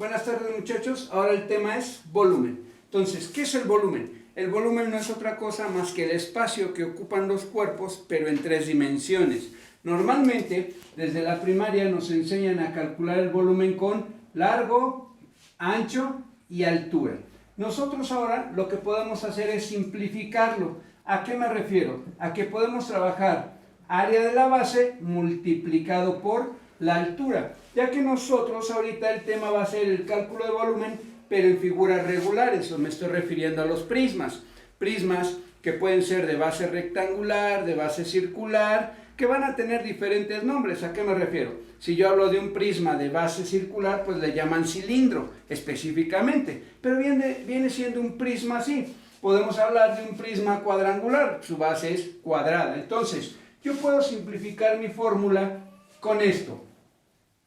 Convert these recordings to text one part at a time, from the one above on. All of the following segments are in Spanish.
Buenas tardes muchachos, ahora el tema es volumen. Entonces, ¿qué es el volumen? El volumen no es otra cosa más que el espacio que ocupan los cuerpos, pero en tres dimensiones. Normalmente, desde la primaria nos enseñan a calcular el volumen con largo, ancho y altura. Nosotros ahora lo que podemos hacer es simplificarlo. ¿A qué me refiero? A que podemos trabajar área de la base multiplicado por la altura, ya que nosotros ahorita el tema va a ser el cálculo de volumen, pero en figuras regulares, o me estoy refiriendo a los prismas. Prismas que pueden ser de base rectangular, de base circular, que van a tener diferentes nombres. ¿A qué me refiero? Si yo hablo de un prisma de base circular, pues le llaman cilindro específicamente, pero viene siendo un prisma así. Podemos hablar de un prisma cuadrangular, su base es cuadrada. Entonces, yo puedo simplificar mi fórmula con esto.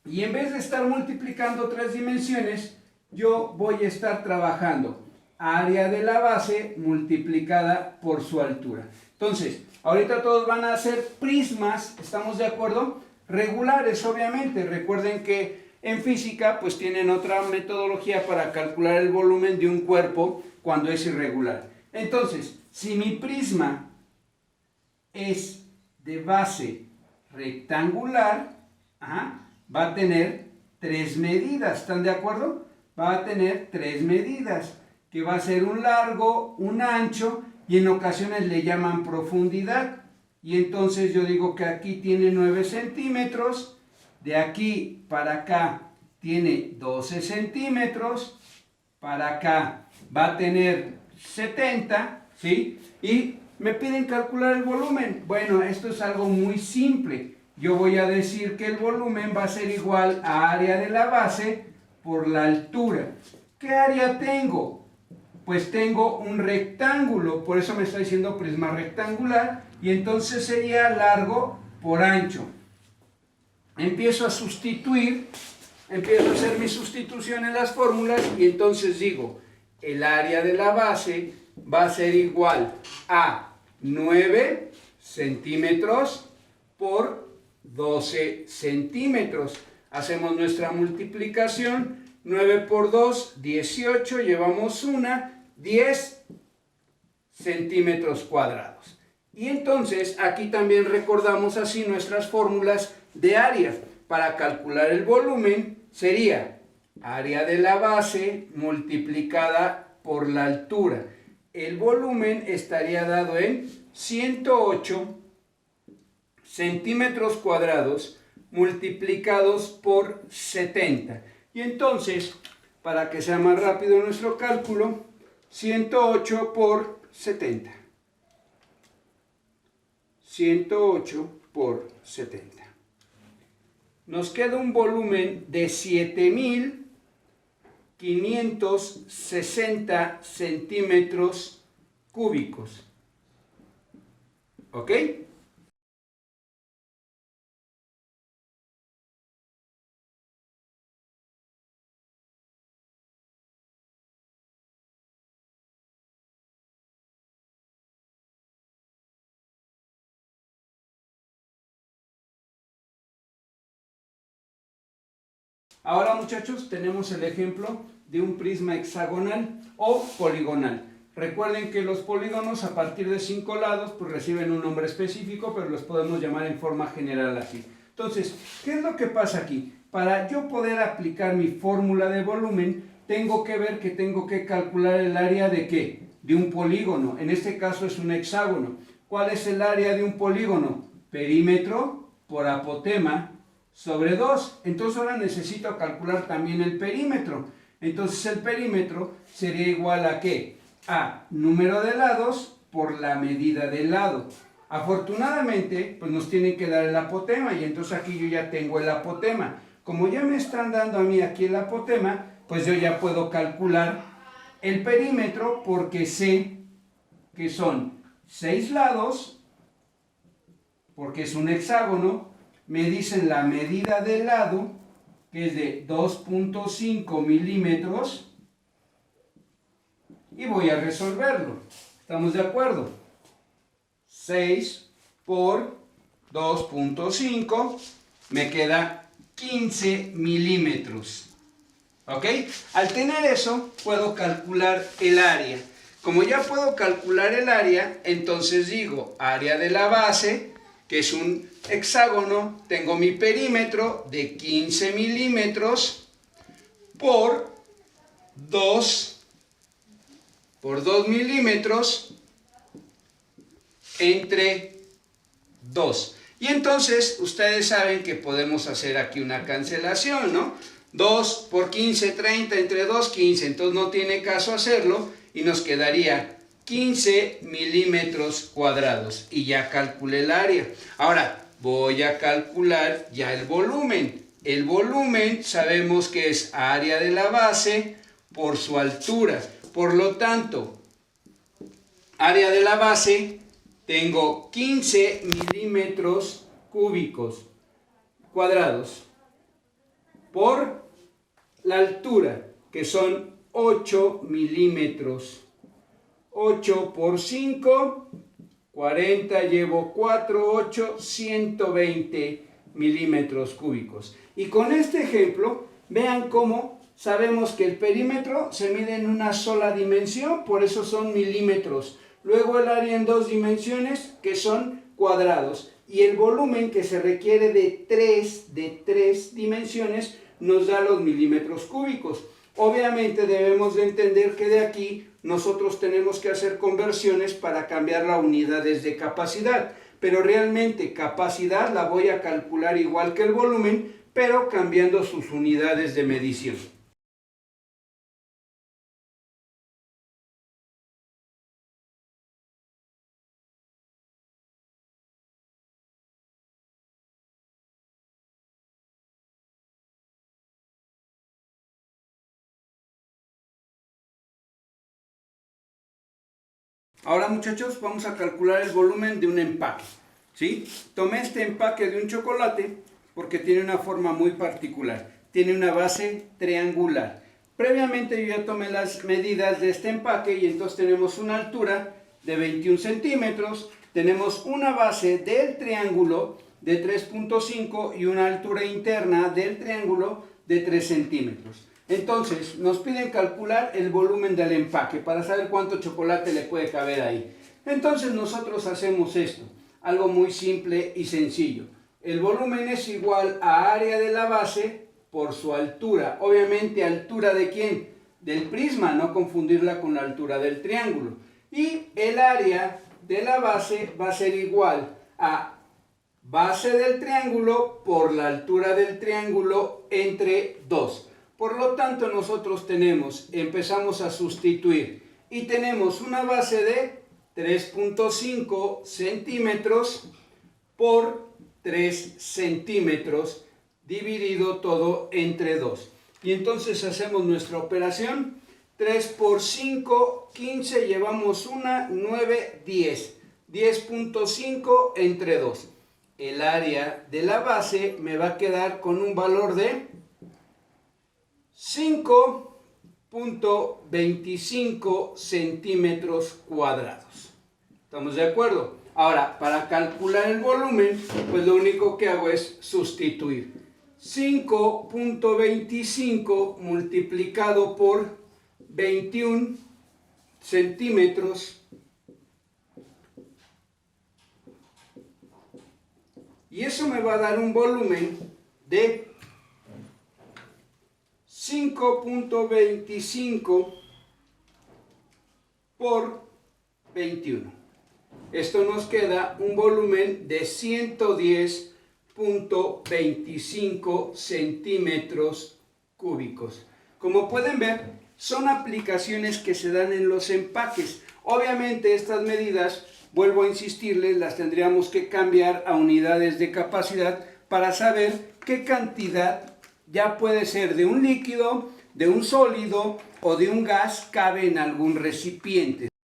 Y en vez de estar multiplicando tres dimensiones, yo voy a estar trabajando área de la base multiplicada por su altura. Entonces, ahorita todos van a hacer prismas, ¿estamos de acuerdo? Regulares, obviamente. Recuerden que en física pues tienen otra metodología para calcular el volumen de un cuerpo cuando es irregular. Entonces, si mi prisma es de base rectangular, va a tener tres medidas, ¿están de acuerdo? Va a tener tres medidas, que va a ser un largo, un ancho, y en ocasiones le llaman profundidad. Y entonces yo digo que aquí tiene 9 centímetros, de aquí para acá tiene 12 centímetros, para acá va a tener 70, ¿sí? Y me piden calcular el volumen. Bueno, esto es algo muy simple. Yo voy a decir que el volumen va a ser igual a área de la base por la altura. ¿Qué área tengo? Pues tengo un rectángulo, por eso me está diciendo prisma rectangular, y entonces sería largo por ancho. Empiezo a sustituir, empiezo a hacer mi sustitución en las fórmulas, y entonces digo, el área de la base va a ser igual a 9 centímetros por 12 centímetros. Hacemos nuestra multiplicación, 9 por 2, 18, llevamos una, 10 centímetros cuadrados. Y entonces aquí también recordamos así nuestras fórmulas de área. Para calcular el volumen sería área de la base multiplicada por la altura. El volumen estaría dado en 108 centímetros cuadrados multiplicados por 70. Y entonces, para que sea más rápido nuestro cálculo, 108 por 70. 108 por 70. Nos queda un volumen de 7.560 centímetros cúbicos. ¿Ok? Ahora muchachos tenemos el ejemplo de un prisma hexagonal o poligonal. Recuerden que los polígonos a partir de 5 lados pues reciben un nombre específico, pero los podemos llamar en forma general así. Entonces, ¿qué es lo que pasa aquí? Para yo poder aplicar mi fórmula de volumen, tengo que ver que tengo que calcular el área de ¿qué? De un polígono. En este caso es un hexágono. ¿Cuál es el área de un polígono? Perímetro por apotema sobre 2. Entonces ahora necesito calcular también el perímetro. Entonces el perímetro sería igual a ¿qué? A número de lados por la medida del lado. Afortunadamente, pues nos tienen que dar el apotema, y entonces aquí yo ya tengo el apotema. Como ya me están dando a mí aquí el apotema, pues yo ya puedo calcular el perímetro, porque sé que son 6 lados, porque es un hexágono. Me dicen la medida del lado, que es de 2.5 milímetros, y voy a resolverlo. ¿Estamos de acuerdo? 6 por 2.5 me queda 15 milímetros. ¿Ok? Al tener eso, puedo calcular el área. Como ya puedo calcular el área, entonces digo, área de la base, que es un hexágono, tengo mi perímetro de 15 milímetros por 2 milímetros entre 2. Y entonces ustedes saben que podemos hacer aquí una cancelación, ¿no? 2 por 15, 30, entre 2, 15. Entonces no tiene caso hacerlo y nos quedaría 15 milímetros cuadrados. Y ya calculé el área. Ahora voy a calcular ya el volumen. El volumen sabemos que es área de la base por su altura. Por lo tanto, área de la base, tengo 15 milímetros cúbicos cuadrados por la altura, que son 8 milímetros. 8 por 5, 40, llevo 4, 8, 120 milímetros cúbicos. Y con este ejemplo, vean cómo sabemos que el perímetro se mide en una sola dimensión, por eso son milímetros. Luego el área en 2 dimensiones, que son cuadrados. Y el volumen, que se requiere de 3 dimensiones, nos da los milímetros cúbicos. Obviamente debemos de entender que de aquí nosotros tenemos que hacer conversiones para cambiar las unidades de capacidad. Pero realmente capacidad la voy a calcular igual que el volumen, pero cambiando sus unidades de medición. Ahora, muchachos, vamos a calcular el volumen de un empaque, ¿sí? Tomé este empaque de un chocolate porque tiene una forma muy particular. Tiene una base triangular. Previamente yo ya tomé las medidas de este empaque y entonces tenemos una altura de 21 centímetros. Tenemos una base del triángulo de 3.5 y una altura interna del triángulo de 3 centímetros. Entonces, nos piden calcular el volumen del empaque para saber cuánto chocolate le puede caber ahí. Entonces, nosotros hacemos esto, algo muy simple y sencillo. El volumen es igual a área de la base por su altura. Obviamente, ¿altura de quién? Del prisma, no confundirla con la altura del triángulo. Y el área de la base va a ser igual a base del triángulo por la altura del triángulo entre 2. Por lo tanto, nosotros empezamos a sustituir y tenemos una base de 3.5 centímetros por 3 centímetros dividido todo entre 2. Y entonces hacemos nuestra operación. 3 por 5, 15, llevamos una, 9, 10. 10.5 entre 2. El área de la base me va a quedar con un valor de 5.25 centímetros cuadrados. ¿Estamos de acuerdo? Ahora, para calcular el volumen, pues lo único que hago es sustituir. 5.25 multiplicado por 21 centímetros. Y eso me va a dar un volumen de 5.25 por 21. Esto nos queda un volumen de 110.25 centímetros cúbicos. Como pueden ver, son aplicaciones que se dan en los empaques. Obviamente estas medidas, vuelvo a insistirles, las tendríamos que cambiar a unidades de capacidad para saber qué cantidad ya puede ser de un líquido, de un sólido o de un gas cabe en algún recipiente.